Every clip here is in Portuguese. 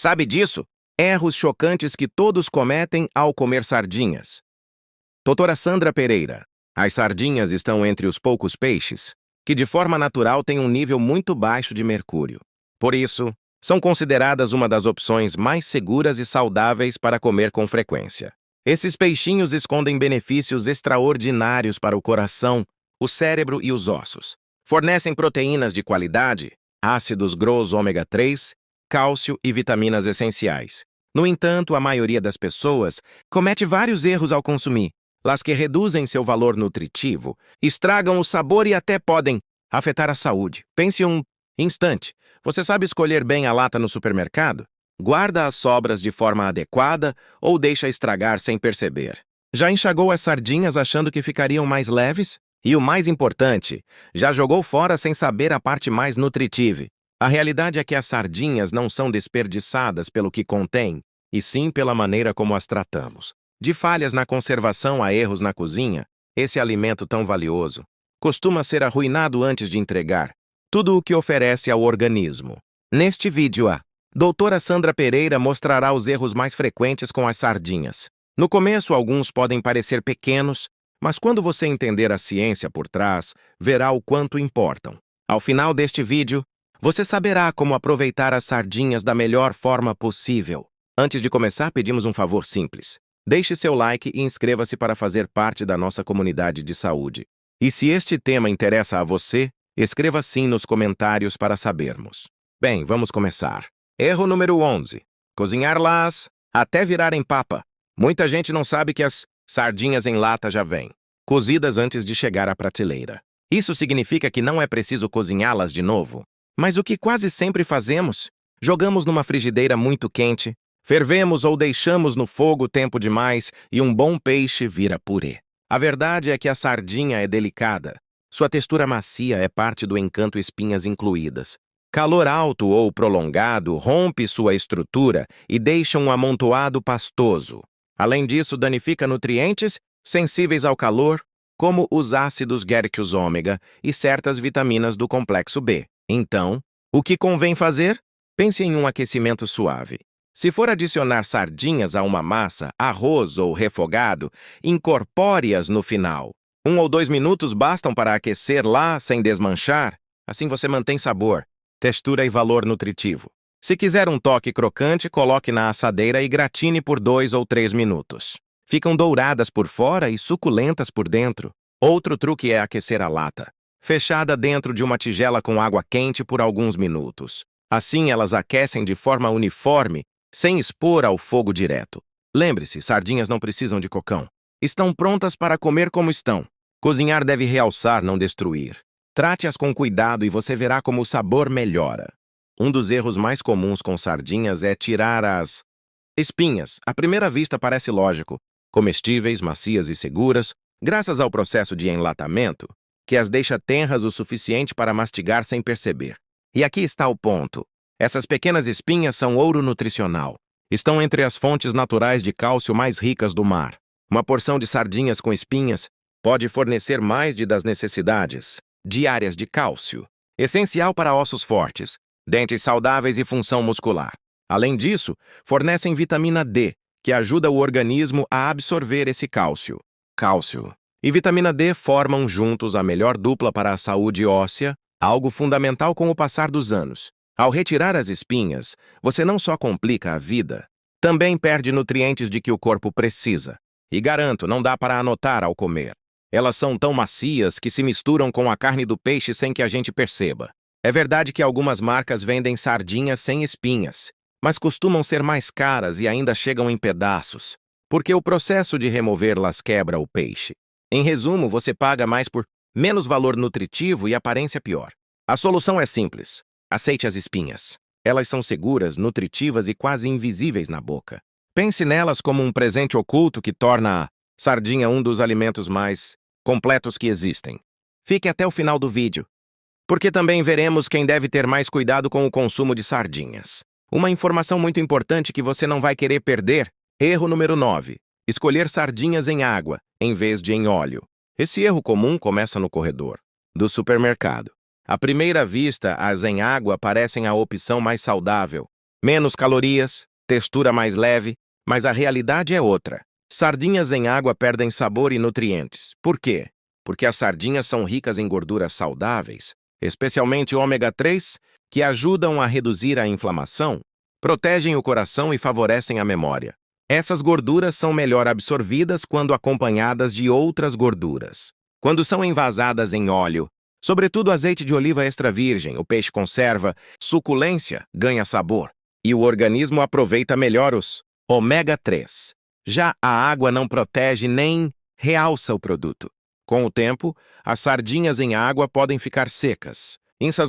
Sabe disso? Erros chocantes que todos cometem ao comer sardinhas. Doutora Sandra Pereira, as sardinhas estão entre os poucos peixes que, de forma natural, têm um nível muito baixo de mercúrio. Por isso, são consideradas uma das opções mais seguras e saudáveis para comer com frequência. Esses peixinhos escondem benefícios extraordinários para o coração, o cérebro e os ossos. Fornecem proteínas de qualidade, ácidos grossos ômega 3, cálcio e vitaminas essenciais. No entanto, a maioria das pessoas comete vários erros ao consumir, las que reduzem seu valor nutritivo, estragam o sabor e até podem afetar a saúde. Pense um instante. Você sabe escolher bem a lata no supermercado? Guarda as sobras de forma adequada ou deixa estragar sem perceber? Já enxagou as sardinhas achando que ficariam mais leves? E o mais importante, já jogou fora sem saber a parte mais nutritiva? A realidade é que as sardinhas não são desperdiçadas pelo que contém, e sim pela maneira como as tratamos. De falhas na conservação a erros na cozinha, esse alimento tão valioso costuma ser arruinado antes de entregar tudo o que oferece ao organismo. Neste vídeo, a doutora Sandra Pereira mostrará os erros mais frequentes com as sardinhas. No começo, alguns podem parecer pequenos, mas quando você entender a ciência por trás, verá o quanto importam. Ao final deste vídeo, você saberá como aproveitar as sardinhas da melhor forma possível. Antes de começar, pedimos um favor simples. Deixe seu like e inscreva-se para fazer parte da nossa comunidade de saúde. E se este tema interessa a você, escreva sim nos comentários para sabermos. Bem, vamos começar. Erro número 11. Cozinhá-las até virarem papa. Muita gente não sabe que as sardinhas em lata já vêm cozidas antes de chegar à prateleira. Isso significa que não é preciso cozinhá-las de novo. Mas o que quase sempre fazemos? Jogamos numa frigideira muito quente, fervemos ou deixamos no fogo tempo demais e um bom peixe vira purê. A verdade é que a sardinha é delicada. Sua textura macia é parte do encanto, espinhas incluídas. Calor alto ou prolongado rompe sua estrutura e deixa um amontoado pastoso. Além disso, danifica nutrientes sensíveis ao calor, como os ácidos guerceus ômega e certas vitaminas do complexo B. Então, o que convém fazer? Pense em um aquecimento suave. Se for adicionar sardinhas a uma massa, arroz ou refogado, incorpore-as no final. 1 ou 2 minutos bastam para aquecer lá sem desmanchar. Assim você mantém sabor, textura e valor nutritivo. Se quiser um toque crocante, coloque na assadeira e gratine por 2 ou 3 minutos. Ficam douradas por fora e suculentas por dentro. Outro truque é aquecer a lata, fechada dentro de uma tigela com água quente por alguns minutos. Assim elas aquecem de forma uniforme, sem expor ao fogo direto. Lembre-se, sardinhas não precisam de cocão. Estão prontas para comer como estão. Cozinhar deve realçar, não destruir. Trate-as com cuidado e você verá como o sabor melhora. Um dos erros mais comuns com sardinhas é tirar as espinhas. À primeira vista parece lógico. Comestíveis, macias e seguras, graças ao processo de enlatamento, que as deixa tenras o suficiente para mastigar sem perceber. E aqui está o ponto. Essas pequenas espinhas são ouro nutricional. Estão entre as fontes naturais de cálcio mais ricas do mar. Uma porção de sardinhas com espinhas pode fornecer mais das necessidades diárias de cálcio, essencial para ossos fortes, dentes saudáveis e função muscular. Além disso, fornecem vitamina D, que ajuda o organismo a absorver esse cálcio. Cálcio e vitamina D formam juntos a melhor dupla para a saúde óssea, algo fundamental com o passar dos anos. Ao retirar as espinhas, você não só complica a vida, também perde nutrientes de que o corpo precisa. E garanto, não dá para anotar ao comer. Elas são tão macias que se misturam com a carne do peixe sem que a gente perceba. É verdade que algumas marcas vendem sardinhas sem espinhas, mas costumam ser mais caras e ainda chegam em pedaços, porque o processo de removê-las quebra o peixe. Em resumo, você paga mais por menos valor nutritivo e aparência pior. A solução é simples. Aceite as espinhas. Elas são seguras, nutritivas e quase invisíveis na boca. Pense nelas como um presente oculto que torna a sardinha um dos alimentos mais completos que existem. Fique até o final do vídeo, porque também veremos quem deve ter mais cuidado com o consumo de sardinhas. Uma informação muito importante que você não vai querer perder. Erro número 9. Escolher sardinhas em água, em vez de em óleo. Esse erro comum começa no corredor do supermercado. À primeira vista, as em água parecem a opção mais saudável, Menos calorias, textura mais leve, mas a realidade é outra. Sardinhas em água perdem sabor e nutrientes. Por quê? Porque as sardinhas são ricas em gorduras saudáveis, especialmente ômega 3, que ajudam a reduzir a inflamação, protegem o coração e favorecem a memória. Essas gorduras são melhor absorvidas quando acompanhadas de outras gorduras. Quando são envasadas em óleo, sobretudo azeite de oliva extra virgem, o peixe conserva, suculência, ganha sabor, e o organismo aproveita melhor os ômega 3. Já a água não protege nem realça o produto. Com o tempo, as sardinhas em água podem ficar secas,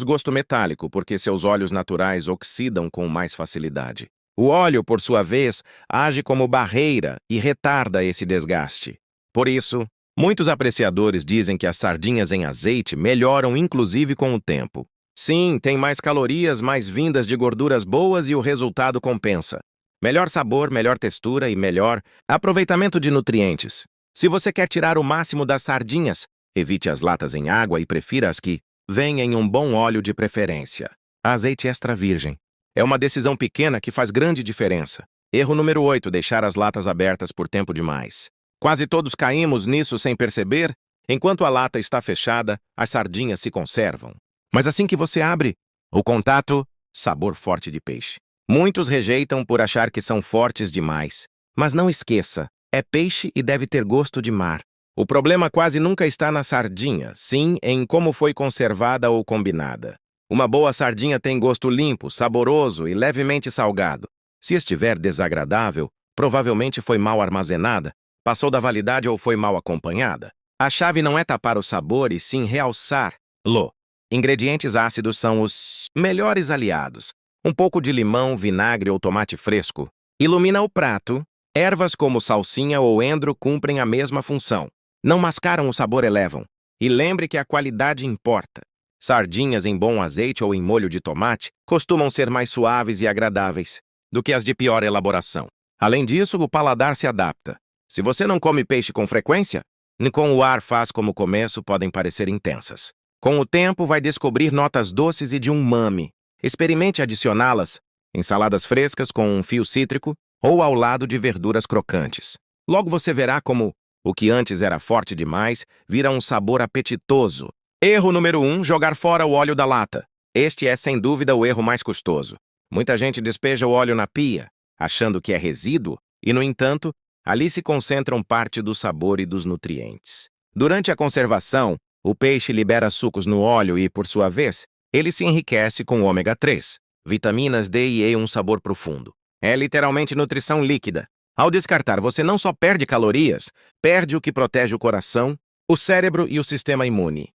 gosto metálico porque seus óleos naturais oxidam com mais facilidade. O óleo, por sua vez, age como barreira e retarda esse desgaste. Por isso, muitos apreciadores dizem que as sardinhas em azeite melhoram inclusive com o tempo. Sim, tem mais calorias, mais vindas de gorduras boas e o resultado compensa. Melhor sabor, melhor textura e melhor aproveitamento de nutrientes. Se você quer tirar o máximo das sardinhas, evite as latas em água e prefira as que vêm em um bom óleo de preferência. Azeite extra virgem. É uma decisão pequena que faz grande diferença. Erro número 8, deixar as latas abertas por tempo demais. Quase todos caímos nisso sem perceber. Enquanto a lata está fechada, as sardinhas se conservam. Mas assim que você abre, o contato, sabor forte de peixe. Muitos rejeitam por achar que são fortes demais. Mas não esqueça, é peixe e deve ter gosto de mar. O problema quase nunca está na sardinha, sim em como foi conservada ou combinada. Uma boa sardinha tem gosto limpo, saboroso e levemente salgado. Se estiver desagradável, provavelmente foi mal armazenada, passou da validade ou foi mal acompanhada. A chave não é tapar o sabor e sim realçar-lo. Ingredientes ácidos são os melhores aliados. Um pouco de limão, vinagre ou tomate fresco ilumina o prato. Ervas como salsinha ou endro cumprem a mesma função. Não mascaram o sabor, elevam. E lembre que a qualidade importa. Sardinhas em bom azeite ou em molho de tomate costumam ser mais suaves e agradáveis do que as de pior elaboração. Além disso, o paladar se adapta. Se você não come peixe com frequência, nem com o ar faz como começo podem parecer intensas. Com o tempo, vai descobrir notas doces e de umami. Experimente adicioná-las em saladas frescas com um fio cítrico ou ao lado de verduras crocantes. Logo você verá como o que antes era forte demais vira um sabor apetitoso. Erro número 1, jogar fora o óleo da lata. Este é, sem dúvida, o erro mais custoso. Muita gente despeja o óleo na pia, achando que é resíduo, e, no entanto, ali se concentram parte do sabor e dos nutrientes. Durante a conservação, o peixe libera sucos no óleo e, por sua vez, ele se enriquece com ômega 3, vitaminas D e E, um sabor profundo. É literalmente nutrição líquida. Ao descartar, você não só perde calorias, perde o que protege o coração, o cérebro e o sistema imune.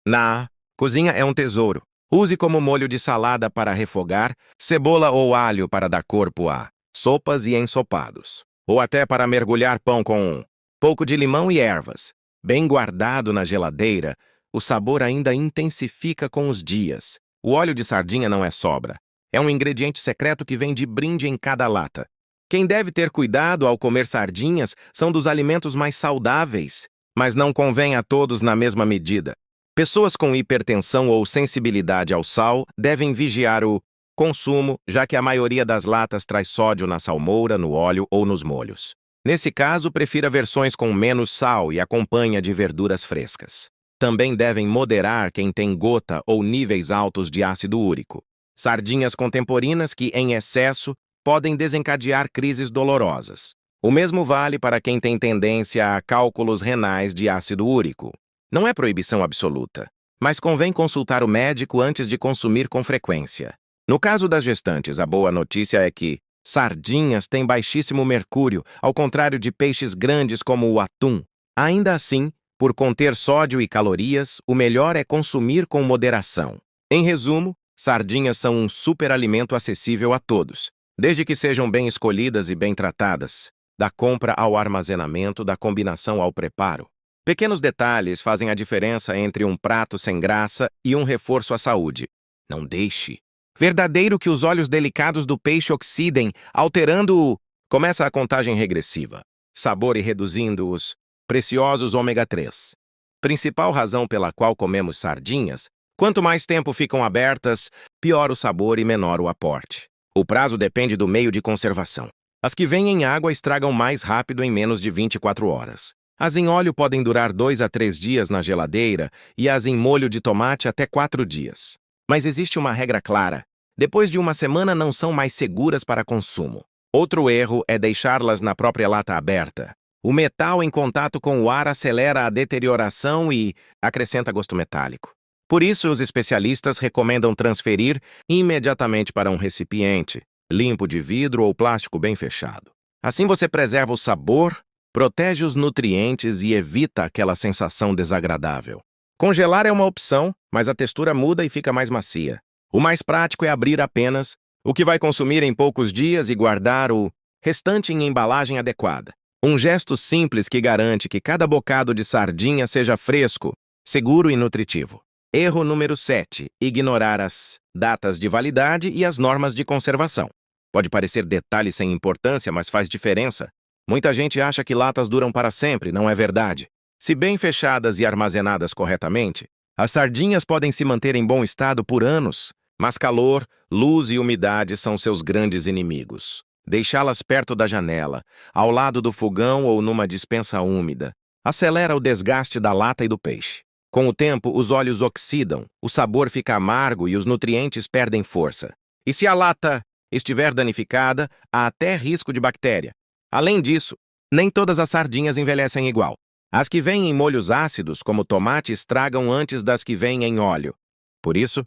Na cozinha é um tesouro. Use como molho de salada para refogar, cebola ou alho para dar corpo a sopas e ensopados. Ou até para mergulhar pão com um pouco de limão e ervas. Bem guardado na geladeira, o sabor ainda intensifica com os dias. O óleo de sardinha não é sobra. É um ingrediente secreto que vem de brinde em cada lata. Quem deve ter cuidado ao comer sardinhas são dos alimentos mais saudáveis, mas não convém a todos na mesma medida. Pessoas com hipertensão ou sensibilidade ao sal devem vigiar o consumo, já que a maioria das latas traz sódio na salmoura, no óleo ou nos molhos. Nesse caso, prefira versões com menos sal e acompanha de verduras frescas. Também devem moderar quem tem gota ou níveis altos de ácido úrico. Sardinhas contemporinas que, em excesso, podem desencadear crises dolorosas. O mesmo vale para quem tem tendência a cálculos renais de ácido úrico. Não é proibição absoluta, mas convém consultar o médico antes de consumir com frequência. No caso das gestantes, a boa notícia é que sardinhas têm baixíssimo mercúrio, ao contrário de peixes grandes como o atum. Ainda assim, por conter sódio e calorias, o melhor é consumir com moderação. Em resumo, sardinhas são um superalimento acessível a todos, desde que sejam bem escolhidas e bem tratadas, da compra ao armazenamento, da combinação ao preparo. Pequenos detalhes fazem a diferença entre um prato sem graça e um reforço à saúde. Não deixe verdadeiro que os olhos delicados do peixe oxidem, alterando-o. Começa a contagem regressiva. Sabor e reduzindo os preciosos ômega 3. Principal razão pela qual comemos sardinhas: quanto mais tempo ficam abertas, pior o sabor e menor o aporte. O prazo depende do meio de conservação. As que vêm em água estragam mais rápido em menos de 24 horas. As em óleo podem durar 2 a 3 dias na geladeira e as em molho de tomate até 4 dias. Mas existe uma regra clara. Depois de uma semana não são mais seguras para consumo. Outro erro é deixá-las na própria lata aberta. O metal em contato com o ar acelera a deterioração e acrescenta gosto metálico. Por isso, os especialistas recomendam transferir imediatamente para um recipiente, limpo de vidro ou plástico bem fechado. Assim você preserva o sabor, protege os nutrientes e evita aquela sensação desagradável. Congelar é uma opção, mas a textura muda e fica mais macia. O mais prático é abrir apenas o que vai consumir em poucos dias e guardar o restante em embalagem adequada. Um gesto simples que garante que cada bocado de sardinha seja fresco, seguro e nutritivo. Erro número 7. Ignorar as datas de validade e as normas de conservação. Pode parecer detalhe sem importância, mas faz diferença. Muita gente acha que latas duram para sempre, não é verdade. Se bem fechadas e armazenadas corretamente, as sardinhas podem se manter em bom estado por anos, mas calor, luz e umidade são seus grandes inimigos. Deixá-las perto da janela, ao lado do fogão ou numa despensa úmida, acelera o desgaste da lata e do peixe. Com o tempo, os óleos oxidam, o sabor fica amargo e os nutrientes perdem força. E se a lata estiver danificada, há até risco de bactéria. Além disso, nem todas as sardinhas envelhecem igual. As que vêm em molhos ácidos, como tomate, estragam antes das que vêm em óleo. Por isso,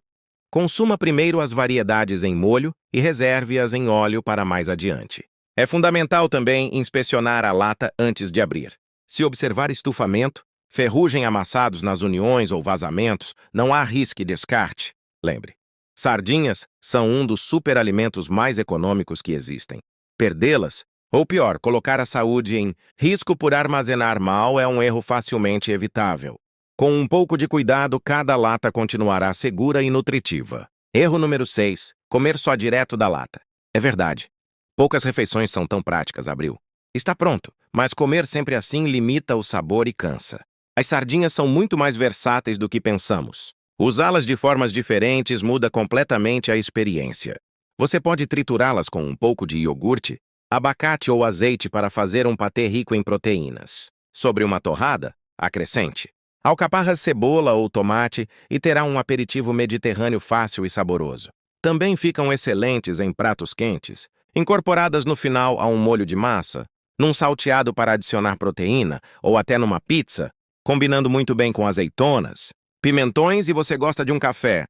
consuma primeiro as variedades em molho e reserve-as em óleo para mais adiante. É fundamental também inspecionar a lata antes de abrir. Se observar estufamento, ferrugem amassados nas uniões ou vazamentos, não há risco de descarte. Lembre, sardinhas são um dos superalimentos mais econômicos que existem. Perdê-las, ou pior, colocar a saúde em risco por armazenar mal é um erro facilmente evitável. Com um pouco de cuidado, cada lata continuará segura e nutritiva. Erro número 6. Comer só direto da lata. É verdade. Poucas refeições são tão práticas, Abril. Está pronto, mas comer sempre assim limita o sabor e cansa. As sardinhas são muito mais versáteis do que pensamos. Usá-las de formas diferentes muda completamente a experiência. Você pode triturá-las com um pouco de iogurte, abacate ou azeite para fazer um patê rico em proteínas. Sobre uma torrada, acrescente alcaparras, cebola ou tomate e terá um aperitivo mediterrâneo fácil e saboroso. Também ficam excelentes em pratos quentes, incorporadas no final a um molho de massa, num salteado para adicionar proteína ou até numa pizza, combinando muito bem com azeitonas, pimentões e você gosta de um café.